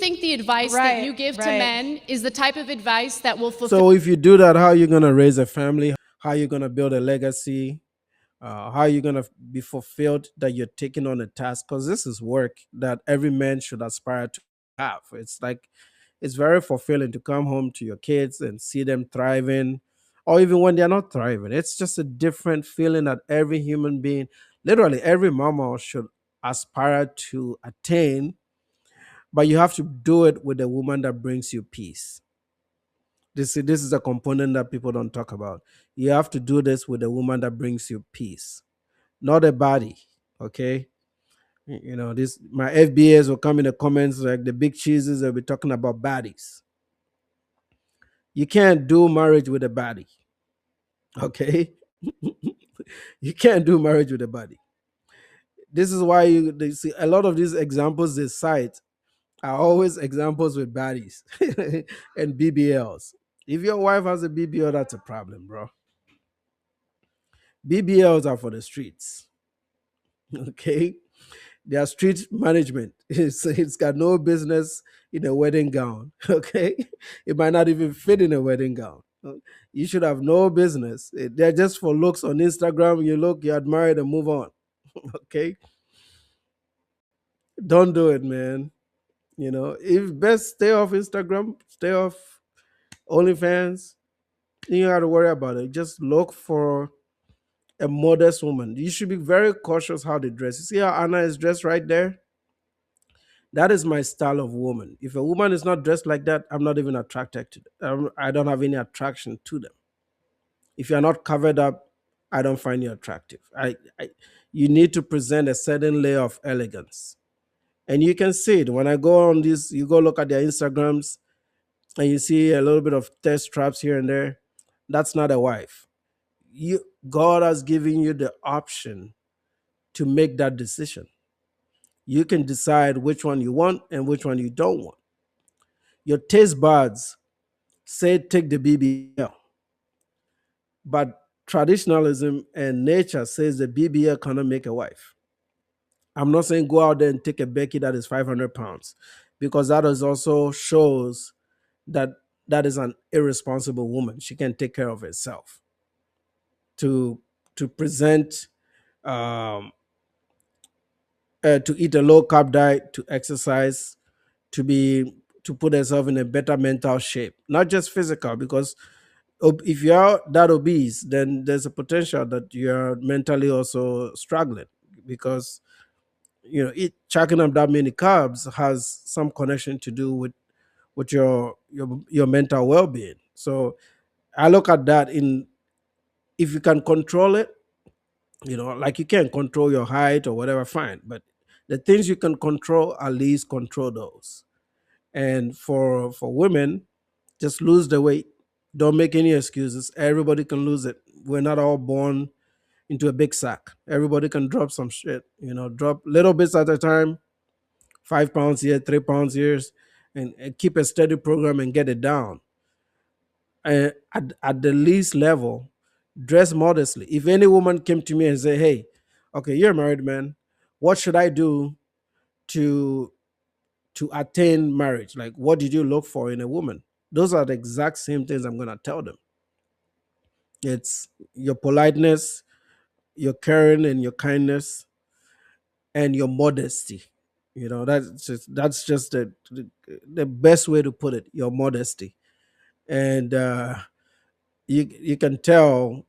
think the advice that you give to men is the type of advice that will fulfill? So if you do that, how are you going to raise a family? How are you going to build a legacy? How are you going to be fulfilled that you're taking on a task? Because this is work that every man should aspire to have. It's like, it's very fulfilling to come home to your kids and see them thriving, or even when they're not thriving. It's just a different feeling that every human being, literally every mama, should aspire to attain. But you have to do it with a woman that brings you peace. This is a component that people don't talk about. You have to do this with a woman that brings you peace, not a body. Okay. This my FBAs will come in the comments like the big cheeses. They'll be talking about baddies. You can't do marriage with a body. Okay. You can't do marriage with a body. This is why they see a lot of these examples they cite are always examples with baddies and BBLs. If your wife has a BBL, that's a problem, bro. BBLs are for the streets. Okay. They are street management. It's got no business in a wedding gown. Okay. It might not even fit in a wedding gown. You should have no business. They're just for looks on Instagram. You look, you admire it, and move on. Okay. Don't do it, man. If best stay off Instagram, stay off OnlyFans. You don't have to worry about it. Just look for a modest woman. You should be very cautious how they dress. You see how Anna is dressed right there? That is my style of woman. If a woman is not dressed like that, I'm not even attracted to them. I don't have any attraction to them. If you're not covered up, I don't find you attractive. You need to present a certain layer of elegance. And you can see it when I go on this, you go look at their Instagrams and you see a little bit of test straps here and there. That's not a wife. God has given you the option to make that decision. You can decide which one you want and which one you don't want. Your taste buds say take the BBL, but traditionalism and nature says the BBL cannot make a wife. I'm not saying go out there and take a Becky that is 500 pounds, because that is also shows that that is an irresponsible woman. She can take care of herself. To present, um, to eat a low carb diet, to exercise, to put herself in a better mental shape, not just physical. Because if you are that obese, then there's a potential that you're mentally also struggling, because chucking up that many carbs has some connection to do with your mental well-being. So I look at that in, if you can control it, like you can't control your height or whatever, fine. But the things you can control, at least control those. And for women, just lose the weight. Don't make any excuses. Everybody can lose it. We're not all born into a big sack. Everybody can drop some shit, drop little bits at a time, 5 pounds here, 3 pounds here, and keep a steady program and get it down. At the least level, dress modestly. If any woman came to me and say, hey, okay, you're a married man, what should I do to attain marriage? Like, what did you look for in a woman? Those are the exact same things I'm going to tell them. It's your politeness, your caring and your kindness, and your modesty. That's just the best way to put it, your modesty. And you can tell,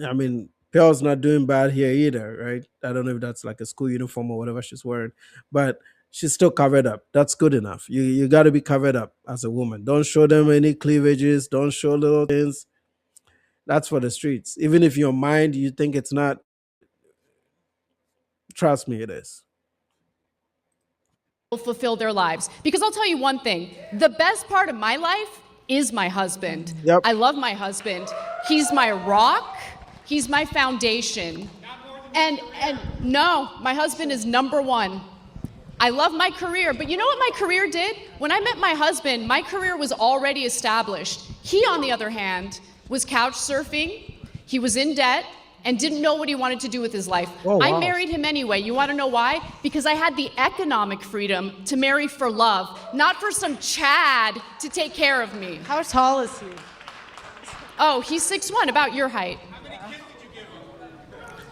I mean, Pearl's not doing bad here either, right? I don't know if that's like a school uniform or whatever she's wearing, but she's still covered up. That's good enough. You got to be covered up as a woman. Don't show them any cleavages. Don't show little things. That's for the streets. Even if your mind you think it's not, trust me, it is. Fulfill their lives. Because I'll tell you one thing, the best part of my life is my husband. Yep. I love my husband. He's my rock. He's my foundation. And no, my husband is number one. I love my career, but you know what my career did? When I met my husband, my career was already established. He, on the other hand, was couch surfing. He was in debt. and didn't know what he wanted to do with his life. Oh I wow. married him anyway. You want to know why? Because I had the economic freedom to marry for love, not for some Chad to take care of me. How tall is he? Oh, he's 6'1", about your height.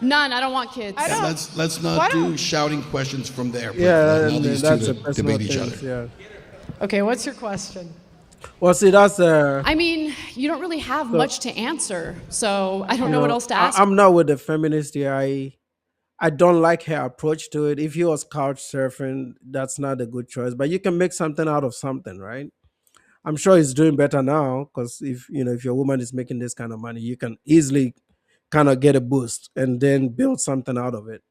None. I don't want kids. I don't- Let's Why not do don't- shouting questions from there. Yeah, Allow and these that's two a to personal debate each thing. other. Yeah. Okay, what's your question? Well, see, that's I mean, you don't really have much to answer, so I don't know what else to ask. I'm not with the feminist here. I don't like her approach to it. If he was couch surfing, that's not a good choice. But you can make something out of something, right? I'm sure he's doing better now because if your woman is making this kind of money, you can easily kind of get a boost and then build something out of it.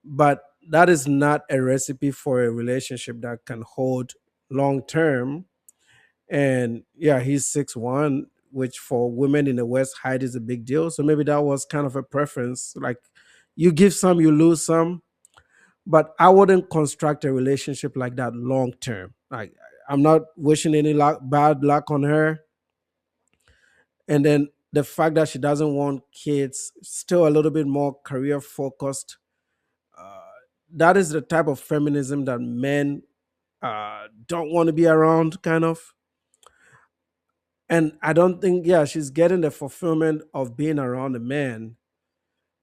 But that is not a recipe for a relationship that can hold long term. And yeah, he's 6'1", which for women in the West, height is a big deal. So maybe that was kind of a preference. Like you give some, you lose some. But I wouldn't construct a relationship like that long term. Like I'm not wishing any bad luck on her. And then the fact that she doesn't want kids, still a little bit more career focused. Uh, that is the type of feminism that men don't want to be around, kind of. And I don't think, yeah, she's getting the fulfillment of being around a man,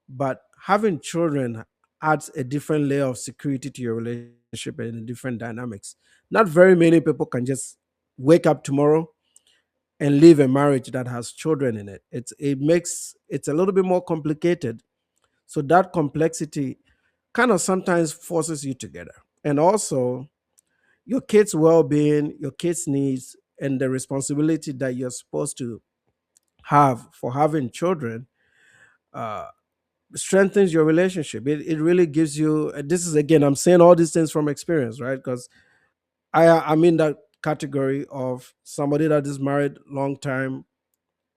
but having children adds a different layer of security to your relationship and a different dynamics. Not very many people can just wake up tomorrow and live a marriage that has children in it. It's a little bit more complicated. So that complexity kind of sometimes forces you together. And also your kids' well-being, your kids' needs, and the responsibility that you're supposed to have for having children uh, strengthens your relationship. It really gives you. This is again, I'm saying all these things from experience, right? Because I'm in that category of somebody that is married long time,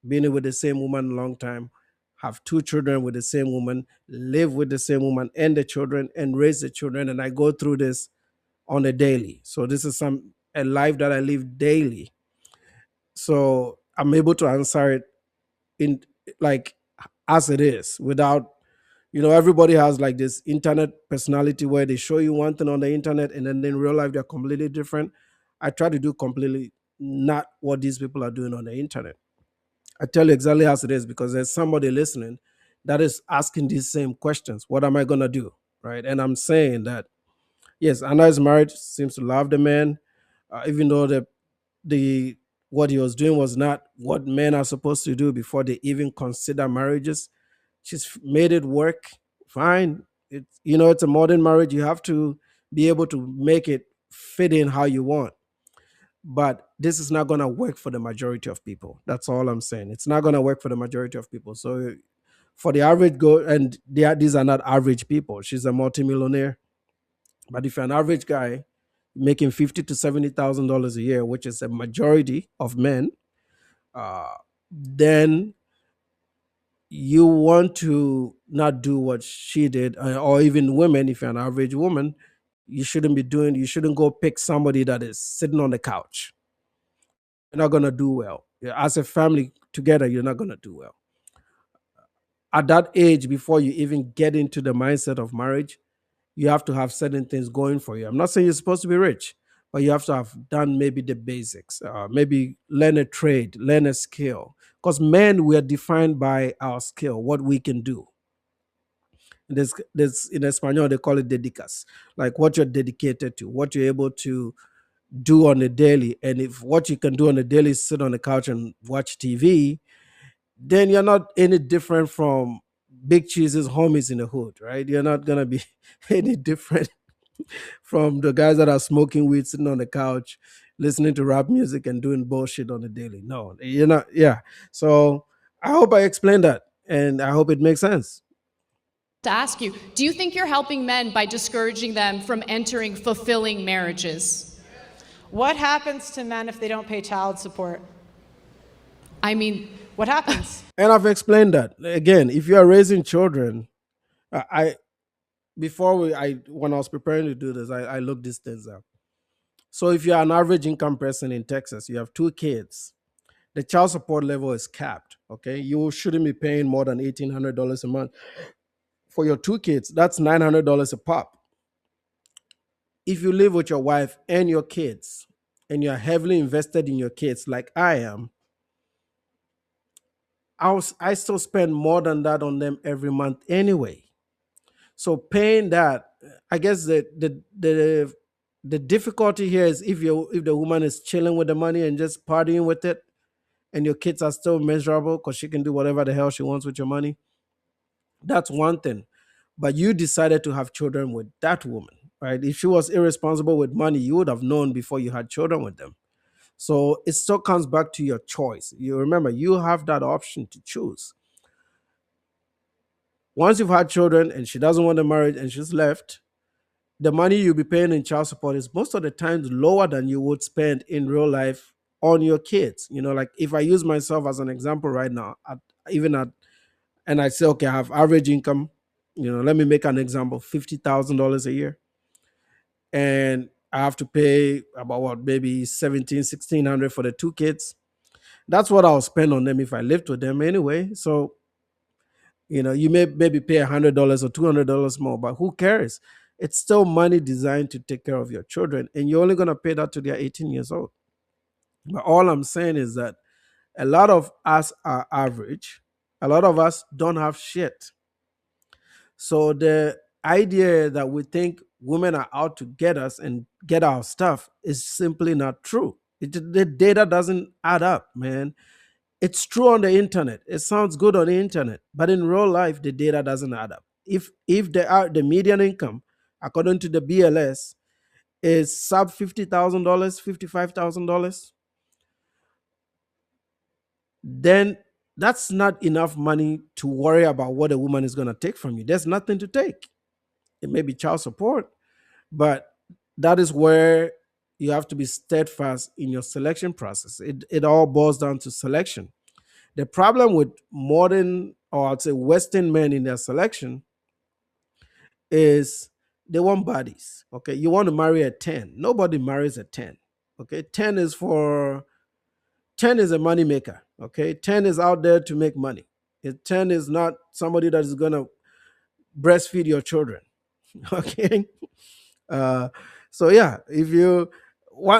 been with the same woman a long time, have two children with the same woman, live with the same woman and the children, and raise the children, and I go through this on a daily. So this is a life that I live daily. So I'm able to answer it in like as it is without everybody has like this internet personality where they show you one thing on the internet and then in real life they're completely different. I try to do completely not what these people are doing on the internet. I tell you exactly as it is because there's somebody listening that is asking these same questions. What am I gonna do? Right. And I'm saying that yes, Anna is married, seems to love the man, even though the what he was doing was not what men are supposed to do before they even consider marriages. She's made it work fine. It's a modern marriage. You have to be able to make it fit in how you want. But this is not going to work for the majority of people. That's all I'm saying. It's not going to work for the majority of people. So for the average and these are not average people. She's a multimillionaire. But if you're an average guy making $50,000 to $70,000 a year, which is a majority of men, uh, then you want to not do what she did, or even women. If you're an average woman, you shouldn't go pick somebody that is sitting on the couch. You're not going to do well. Yeah, as a family together, you're not going to do well. At that age, before you even get into the mindset of marriage, you have to have certain things going for you. I'm not saying you're supposed to be rich, but you have to have done maybe the basics, maybe learn a trade, learn a skill. Because men, we are defined by our skill, what we can do. There's in Espanol they call it dedicas, like what you're dedicated to, what you're able to do on a daily. And if what you can do on a daily is sit on the couch and watch TV, then you're not any different from Big Cheese's homies in the hood, right? You're not gonna be any different from the guys that are smoking weed, sitting on the couch, listening to rap music and doing bullshit on the daily. No, you're not. Yeah. So I hope I explained that, and I hope it makes sense. To ask you, do you think you're helping men by discouraging them from entering fulfilling marriages? What happens to men if they don't pay child support? I mean, What happens? And I've explained that again. If you are raising children, I before when I was preparing to do this, I looked these things up. So if you're an average income person in Texas, you have two kids. the child support level is capped. Okay, you shouldn't be paying more than $1,800 a month for your two kids. That's $900 a pop. If you live with your wife and your kids, and you're heavily invested in your kids, like I am, I still spend more than that on them every month anyway. So paying that, I guess the difficulty here is if the woman is chilling with the money and just partying with it, and your kids are still miserable because she can do whatever the hell she wants with your money. That's one thing. But you decided to have children with that woman, right? If she was irresponsible with money, you would have known before you had children with them. So it still comes back to your choice. You remember, you have that option to choose. Once you've had children and she doesn't want the marriage and she's left, the money you'll be paying in child support is most of the times lower than you would spend in real life on your kids. Like if I use myself as an example right now, even at and I say, okay, I have average income, let me make an example, $50,000 a year. And I have to pay about what, maybe 1600 for the two kids. That's what I'll spend on them if I lived with them anyway. So, you may maybe pay $100 or $200 more, but who cares? It's still money designed to take care of your children. And you're only going to pay that till they're 18 years old. But all I'm saying is that a lot of us are average. A lot of us don't have shit. So the idea that we think women are out to get us and get our stuff is simply not true. The data doesn't add up, man. It's true on the internet. It sounds good on the internet, but in real life, the data doesn't add up. If the median income, according to the BLS, is sub $50,000, $55,000, then that's not enough money to worry about what a woman is going to take from you. There's nothing to take. It may be child support, but that is where you have to be steadfast in your selection process. It all boils down to selection. The problem with modern, or I'd say Western men in their selection, is they want bodies. Okay, you want to marry a 10. Nobody marries a 10. Okay, 10 is a money maker. Okay, 10 is out there to make money. 10 is not somebody that is gonna breastfeed your children. Okay. Uh, so yeah, if you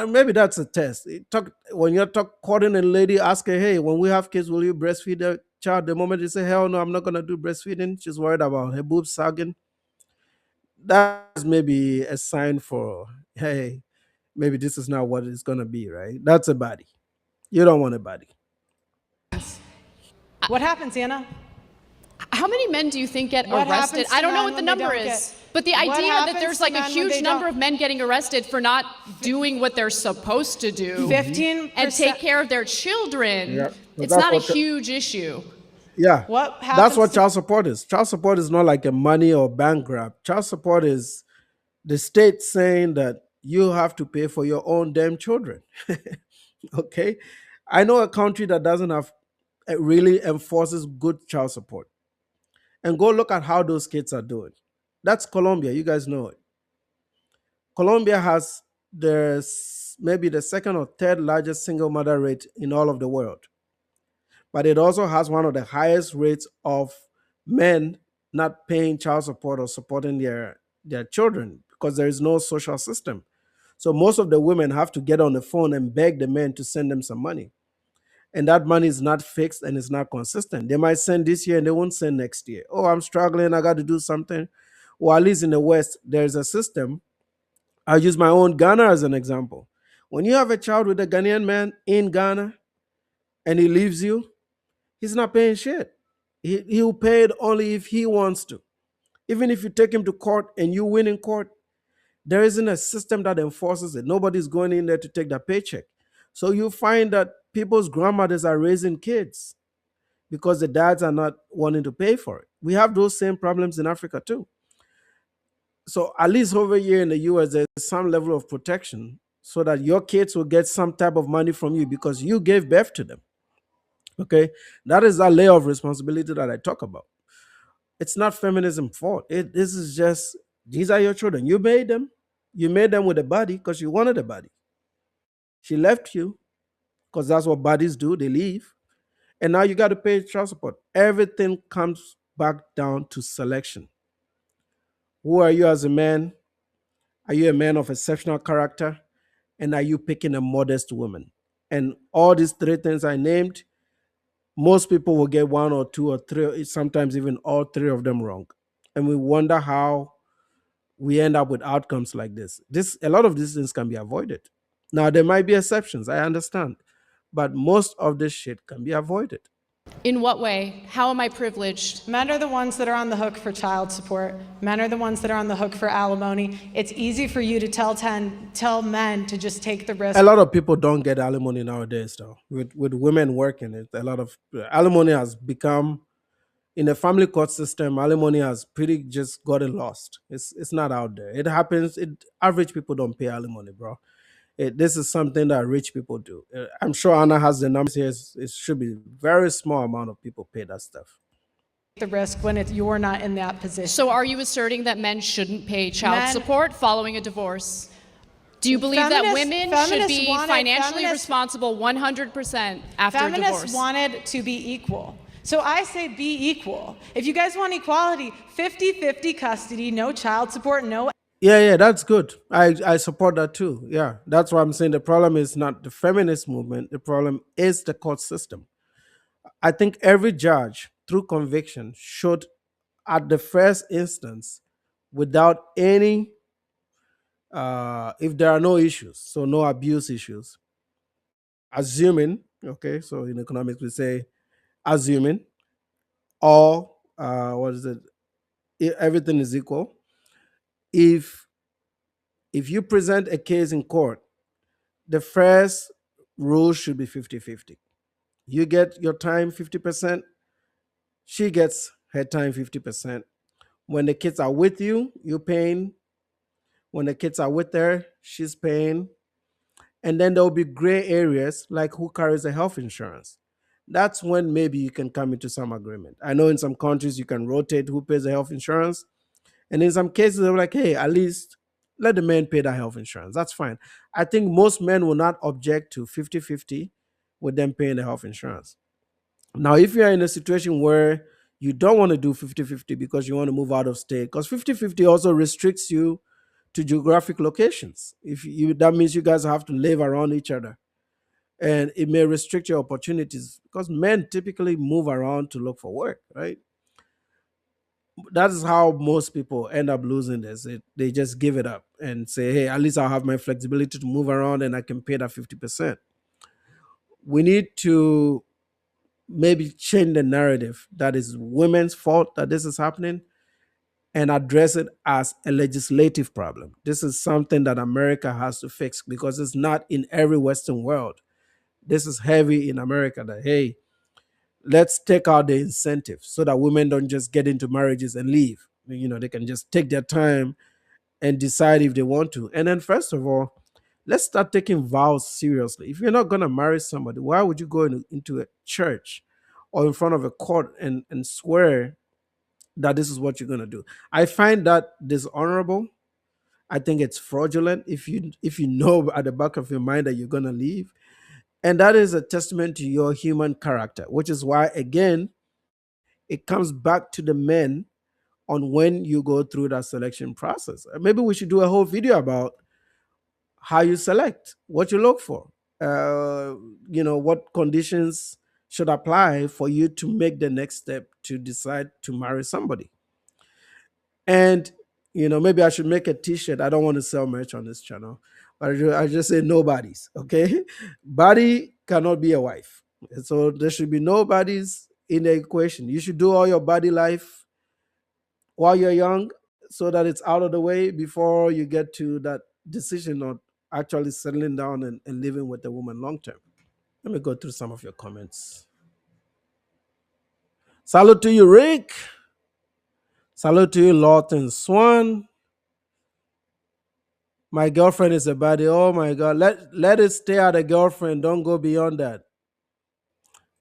maybe that's a test. When you're courting a lady, ask her, hey, when we have kids, will you breastfeed the child? The moment you say, hell no, I'm not gonna do breastfeeding, she's worried about her boobs sagging. That's maybe a sign for, hey, maybe this is not what it's gonna be, right? That's a body. You don't want a body. What happens, Anna? How many men do you think get What arrested? happens to I don't know men what the when they number don't is, get- but the What idea that happens there's to like a men when huge they number don't- of men getting arrested for not doing what they're supposed to do 15%. and take care of their children, Yeah, but it's that's not a what huge issue. Yeah. What That's happens what to- child support is. Child support is not like a money or bank grab. Child support is the state saying that you have to pay for your own damn children. Okay. I know a country that doesn't have really enforces good child support. And go look at how those kids are doing. That's Colombia. You guys know it. Colombia has maybe the second or third largest single mother rate in all of the world, but it also has one of the highest rates of men not paying child support or supporting their children because there is no social system. So most of the women have to get on the phone and beg the men to send them some money. And that money is not fixed and it's not consistent. They might send this year and they won't send next year. Oh, I'm struggling. I got to do something. Well, at least in the West, there's a system. I'll use my own Ghana as an example. When you have a child with a Ghanaian man in Ghana and he leaves you, he's not paying shit. He'll pay it only if he wants to. Even if you take him to court and you win in court, there isn't a system that enforces it. Nobody's going in there to take that paycheck. So you find that people's grandmothers are raising kids because the dads are not wanting to pay for it. We have those same problems in Africa too. So at least over here in the US, there's some level of protection so that your kids will get some type of money from you because you gave birth to them. Okay, that is that layer of responsibility that I talk about. It's not feminism fault. This is just these are your children. You made them. You made them with a body because you wanted a body. She left you. because that's what bodies do. They leave. And now you got to pay child support. Everything comes back down to selection. Who are you as a man? Are you a man of exceptional character? And are you picking a modest woman? And all these three things I named, most people will get one or two or three, sometimes even all three of them wrong. And we wonder how we end up with outcomes like this. A lot of these things can be avoided. Now there might be exceptions, I understand, but most of this shit can be avoided. In what way? How am I privileged? Men are the ones that are on the hook for child support. Men are the ones that are on the hook for alimony. It's easy for you to tell men to just take the risk. A lot of people don't get alimony nowadays, though. With women working, it a lot of alimony has become, in the family court system, alimony has pretty just gotten lost. It's not out there. It happens. Average people don't pay alimony, bro. This is something that rich people do. I'm sure Anna has the numbers here. It should be very small amount of people pay that stuff. The risk when you're not in that position. So are you asserting that men shouldn't pay child Men- support following a divorce? Do you believe that women should be financially responsible 100% after a Feminists divorce? wanted to be equal. So I say be equal. If you guys want equality, 50-50 custody, no child support, no. Yeah, that's good. I support that too. Yeah, that's why I'm saying the problem is not the feminist movement. The problem is the court system. I think every judge, through conviction, should, at the first instance, without any, if there are no issues, so no abuse issues, assuming, okay, so in economics we say assuming, or what is it? Everything is equal. If you present a case in court, the first rule should be 50-50. You get your time 50%, she gets her time 50%. When the kids are with you, you're paying. When the kids are with her, she's paying. And then there will be gray areas like who carries the health insurance. That's when maybe you can come into some agreement. I know in some countries you can rotate who pays the health insurance. And in some cases, they're like, hey, at least let the men pay the health insurance. That's fine. I think most men will not object to 50-50 with them paying the health insurance. Now, if you're in a situation where you don't want to do 50-50 because you want to move out of state, because 50-50 also restricts you to geographic locations. That means you guys have to live around each other. And it may restrict your opportunities because men typically move around to look for work, right? That is how most people end up losing this. They just give it up and say, hey, at least I'll have my flexibility to move around and I can pay that 50%. We need to maybe change the narrative that is women's fault that this is happening and address it as a legislative problem. This is something that America has to fix because it's not in every Western world. This is heavy in America that, hey, let's take out the incentive so that women don't just get into marriages and leave. They can just take their time and decide if they want to. And then, first of all, let's start taking vows seriously. If you're not going to marry somebody, why would you go into a church or in front of a court and swear that this is what you're going to do? I find that dishonorable. I think it's fraudulent if you know at the back of your mind that you're going to leave. And that is a testament to your human character, which is why, again, it comes back to the men on when you go through that selection process. Maybe we should do a whole video about how you select, what you look for, what conditions should apply for you to make the next step to decide to marry somebody. And, maybe I should make a t-shirt. I don't want to sell merch on this channel, but I just say nobody's, okay? Baddie cannot be a wife. So there should be nobodies in the equation. You should do all your Baddie life while you're young so that it's out of the way before you get to that decision of actually settling down and living with a woman long term. Let me go through some of your comments. Salute to you, Rick. Salute to you, Lawton Swan. My girlfriend is a baddie. Oh my God. Let it stay at a girlfriend. Don't go beyond that.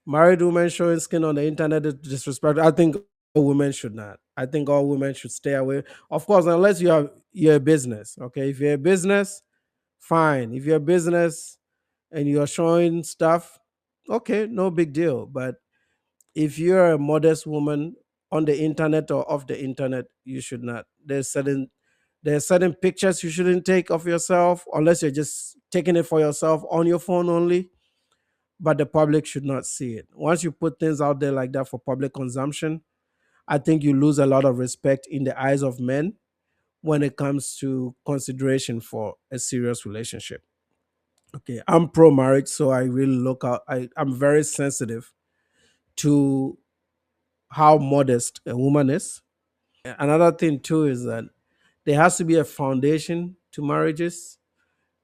Married women showing skin on the internet is disrespectful. I think all women should not. I think all women should stay away. Of course, unless you're a business. Okay. If you're a business, fine. If you're a business and you're showing stuff, okay, no big deal. But if you're a modest woman on the internet or off the internet, you should not. There's certain pictures you shouldn't take of yourself unless you're just taking it for yourself on your phone only. But the public should not see it. Once you put things out there like that for public consumption, I think you lose a lot of respect in the eyes of men when it comes to consideration for a serious relationship. Okay, I'm pro marriage, so I really look out. I'm very sensitive to how modest a woman is. Another thing too is that there has to be a foundation to marriages,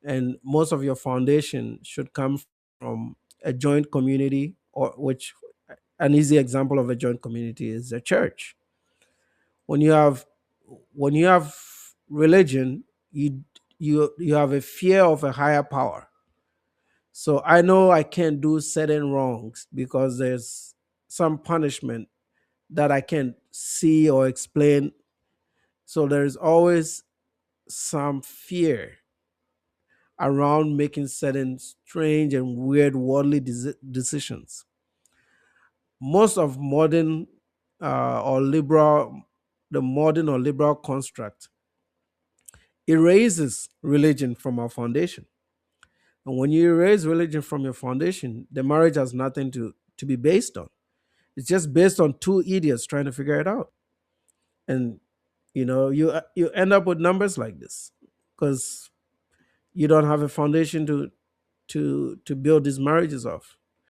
and most of your foundation should come from a joint community, or which an easy example of a joint community is a church. When you have when you have religion, you have a fear of a higher power. So I know I can't do certain wrongs because there's some punishment that I can't see or explain. So there's always some fear around making certain strange and weird worldly decisions. Most of the modern or liberal construct erases religion from our foundation. And when you erase religion from your foundation, the marriage has nothing to be based on. It's just based on two idiots trying to figure it out. And you end up with numbers like this because you don't have a foundation to build these marriages off.